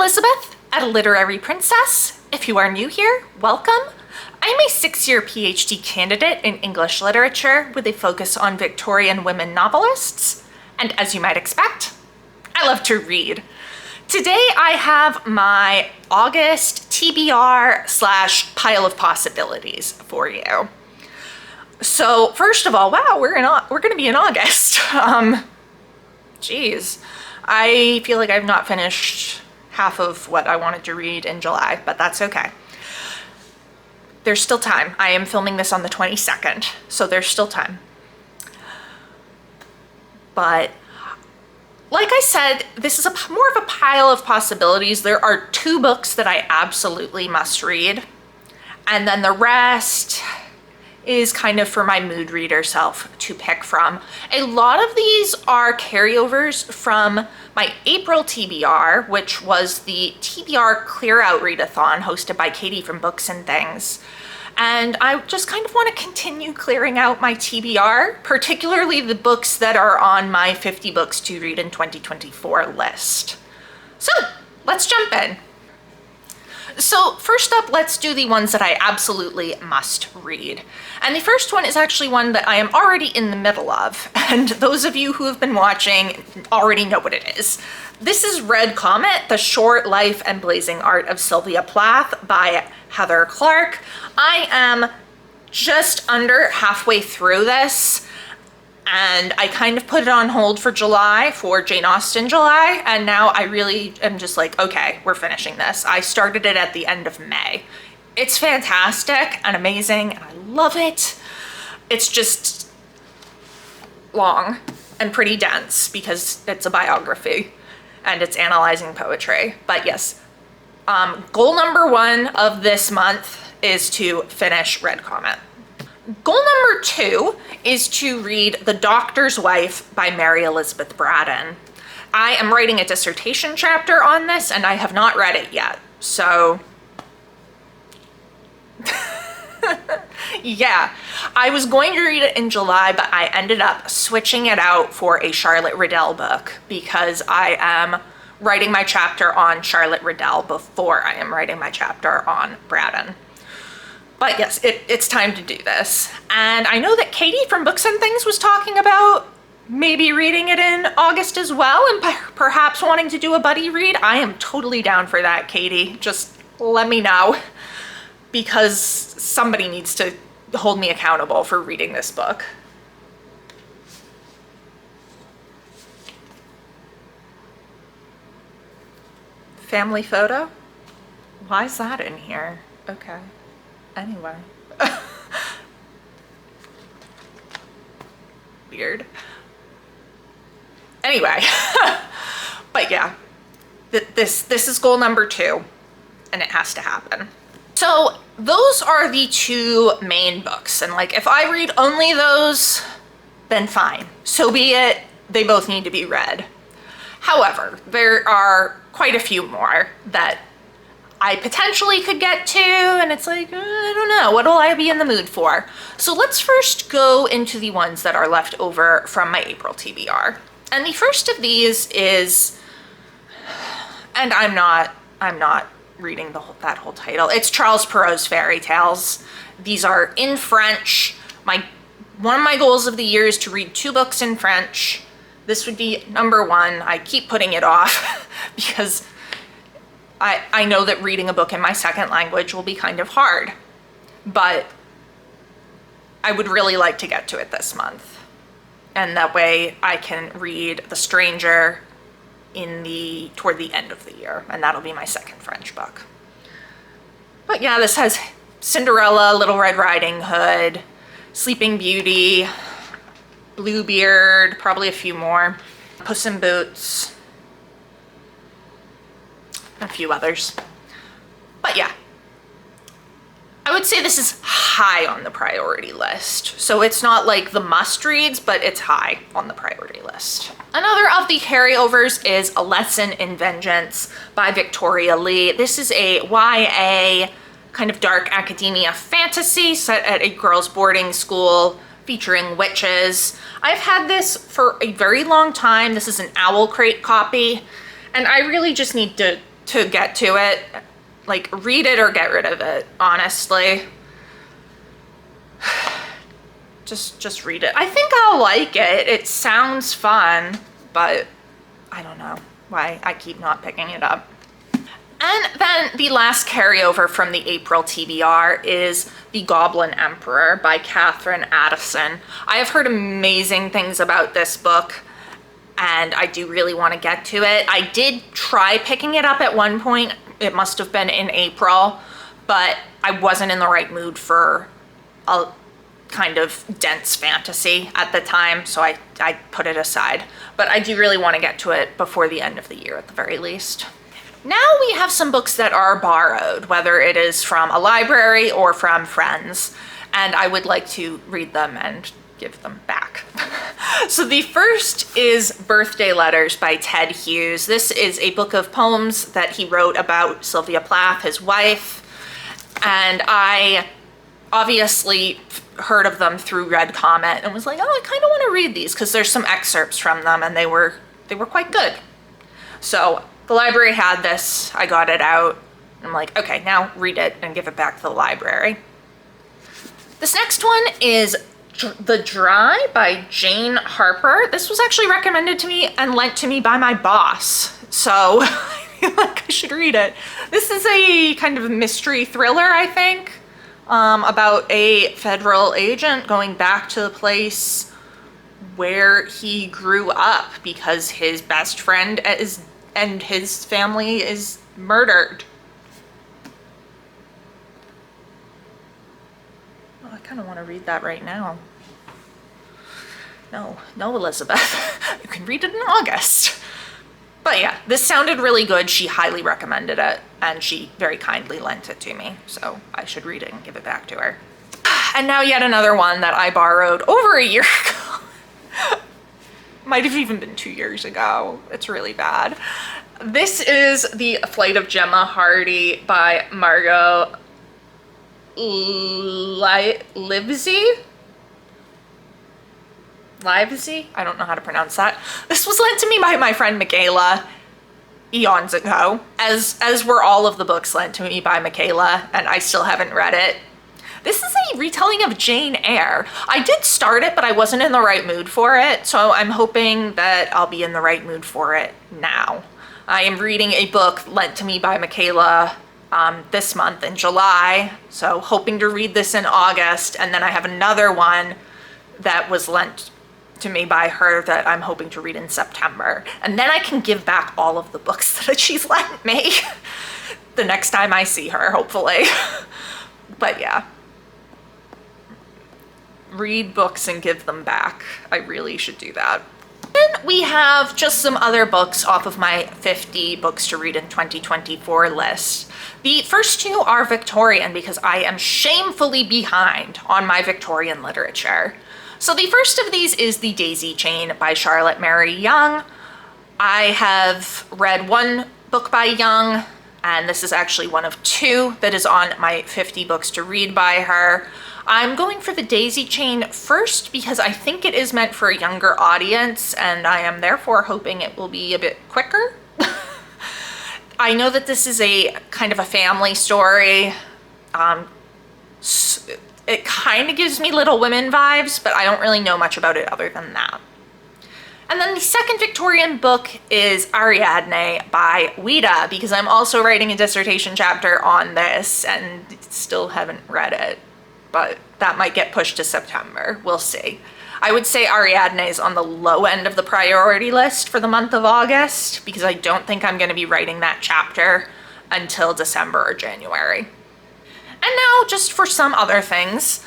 Elizabeth at A Literary Princess. If you are new here, welcome. I'm a 6-year PhD candidate in English literature with a focus on Victorian women novelists. And as you might expect, I love to read. Today I have my August TBR / pile of possibilities for you. So first of all, wow, we're gonna be in August. Geez, I feel like I've not finished half of what I wanted to read in July, but that's okay. There's still time. I am filming this on the 22nd, so there's still time. But like I said, this is more of a pile of possibilities. There are 2 books that I absolutely must read, and then the rest is kind of for my mood reader self to pick from. A lot of these are carryovers from my April TBR, which was the TBR Clear Out Readathon hosted by Katie from Books and Things. And I just kind of want to continue clearing out my TBR, particularly the books that are on my 50 books to read in 2024 list. So let's jump in. So first up, let's do the ones that I absolutely must read. And the first one is actually one that I am already in the middle of, and those of you who have been watching already know what it is. This is Red Comet, The Short Life and Blazing Art of Sylvia Plath by Heather Clark. I am just under halfway through this, and I kind of put it on hold for July, for Jane Austen July, and now I really am just like, okay, we're finishing this. I started it at the end of May. It's fantastic and amazing, and I love it. It's just long and pretty dense because it's a biography and it's analyzing poetry. But yes, goal number 1 of this month is to finish Red Comet. Goal number 2 is to read The Doctor's Wife by Mary Elizabeth Braddon. I am writing a dissertation chapter on this and I have not read it yet, so yeah. I was going to read it in July, but I ended up switching it out for a Charlotte Riddell book because I am writing my chapter on Charlotte Riddell before I am writing my chapter on Braddon. But yes, it's time to do this. And I know that Katie from Books and Things was talking about maybe reading it in August as well and perhaps wanting to do a buddy read. I am totally down for that, Katie. Just let me know, because somebody needs to hold me accountable for reading this book. Family photo? Why is that in here? Okay. Anyway. Weird. Anyway. But yeah, this is goal number 2, and it has to happen. So those are the 2 main books, and like if I read only those, then fine. So be it. They both need to be read. However, there are quite a few more that I potentially could get to, and it's like, I don't know, what will I be in the mood for? So let's first go into the ones that are left over from my April TBR. And the first of these is, and I'm not reading that whole title. It's Charles Perrault's Fairy Tales. These are in French. One of my goals of the year is to read 2 books in French. This would be number 1. I keep putting it off because I know that reading a book in my second language will be kind of hard, but I would really like to get to it this month. And that way I can read The Stranger toward the end of the year, and that'll be my second French book. But yeah, this has Cinderella, Little Red Riding Hood, Sleeping Beauty, Bluebeard, probably a few more, Puss in Boots, a few others. But yeah, I would say this is high on the priority list. So it's not like the must reads, but it's high on the priority list. Another of the carryovers is A Lesson in Vengeance by Victoria Lee. This is a YA kind of dark academia fantasy set at a girls' boarding school featuring witches. I've had this for a very long time. This is an Owl Crate copy, and I really just need to to get to it. Like, read it or get rid of it, honestly. Just read it. I think I'll like it. It sounds fun, but I don't know why I keep not picking it up. And then the last carryover from the April TBR is The Goblin Emperor by Catherine Addison. I have heard amazing things about this book, and I do really want to get to it. I did try picking it up at one point. It must have been in April, but I wasn't in the right mood for a kind of dense fantasy at the time, so I put it aside. But I do really want to get to it before the end of the year at the very least. Now we have some books that are borrowed, whether it is from a library or from friends, and I would like to read them and give them back. So the first is Birthday Letters by Ted Hughes. This is a book of poems that he wrote about Sylvia Plath, his wife, and I obviously heard of them through Red Comet and was like, oh, I kind of want to read these because there's some excerpts from them and they were quite good. So the library had this, I got it out. I'm like, okay, now read it and give it back to the library. This next one is The Dry by Jane Harper. This was actually recommended to me and lent to me by my boss, so I feel like I should read it. This is a kind of mystery thriller, I think, about a federal agent going back to the place where he grew up because his best friend and his family is murdered. Oh, I kind of want to read that right now. No, Elizabeth. You can read it in August. But yeah, this sounded really good. She highly recommended it, and she very kindly lent it to me, so I should read it and give it back to her. And now yet another one that I borrowed over a year ago. Might have even been 2 years ago. It's really bad. This is The Flight of Gemma Hardy by Margot Livesey? I don't know how to pronounce that. This was lent to me by my friend Michaela eons ago, as were all of the books lent to me by Michaela, and I still haven't read it. This is a retelling of Jane Eyre. I did start it, but I wasn't in the right mood for it, so I'm hoping that I'll be in the right mood for it now. I am reading a book lent to me by Michaela this month in July, so hoping to read this in August, and then I have another one that was lent to me by her that I'm hoping to read in September. And then I can give back all of the books that she's lent me the next time I see her, hopefully. But yeah. Read books and give them back. I really should do that. Then we have just some other books off of my 50 books to read in 2024 list. The first two are Victorian because I am shamefully behind on my Victorian literature. So the first of these is The Daisy Chain by Charlotte Mary Young. I have read one book by Young, and this is actually one of two that is on my 50 books to read by her. I'm going for The Daisy Chain first because I think it is meant for a younger audience, and I am therefore hoping it will be a bit quicker. I know that this is a kind of a family story. It kind of gives me Little Women vibes, but I don't really know much about it other than that. And then the second Victorian book is Ariadne by Ouida, because I'm also writing a dissertation chapter on this and still haven't read it, but that might get pushed to September. We'll see. I would say Ariadne is on the low end of the priority list for the month of August, because I don't think I'm going to be writing that chapter until December or January. And now, just for some other things,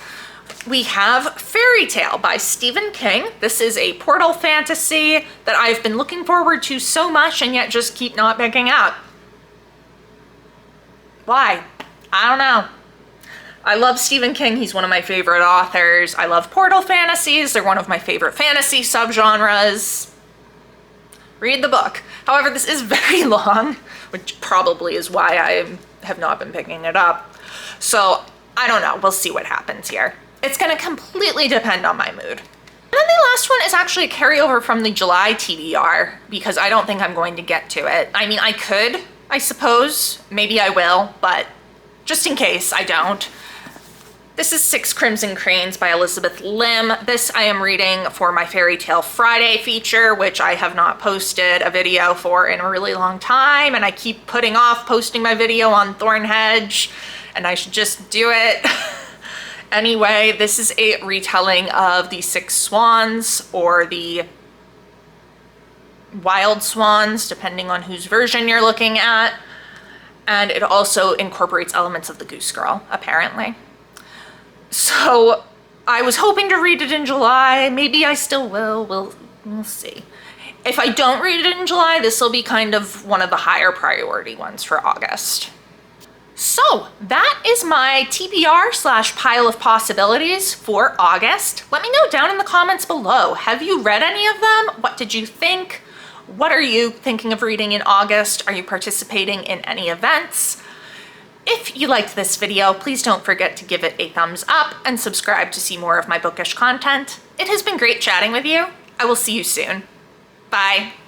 we have Fairy Tale by Stephen King. This is a portal fantasy that I've been looking forward to so much and yet just keep not picking up. Why? I don't know. I love Stephen King. He's one of my favorite authors. I love portal fantasies. They're one of my favorite fantasy subgenres. Read the book. However, this is very long, which probably is why I have not been picking it up. So I don't know. We'll see what happens here. It's going to completely depend on my mood. And then the last one is actually a carryover from the July TBR because I don't think I'm going to get to it. I mean, I could, I suppose. Maybe I will, but just in case I don't. This is Six Crimson Cranes by Elizabeth Lim. This I am reading for my Fairy Tale Friday feature, which I have not posted a video for in a really long time, and I keep putting off posting my video on Thornhedge, and I should just do it. Anyway, this is a retelling of the Six Swans, or the Wild Swans, depending on whose version you're looking at. And it also incorporates elements of the Goose Girl, apparently. So I was hoping to read it in July. Maybe I still will. We'll see. If I don't read it in July, this will be kind of one of the higher priority ones for August. So that is my TBR / pile of possibilities for August. Let me know down in the comments below. Have you read any of them? What did you think? What are you thinking of reading in August? Are you participating in any events? If you liked this video, please don't forget to give it a thumbs up and subscribe to see more of my bookish content. It has been great chatting with you. I will see you soon. Bye.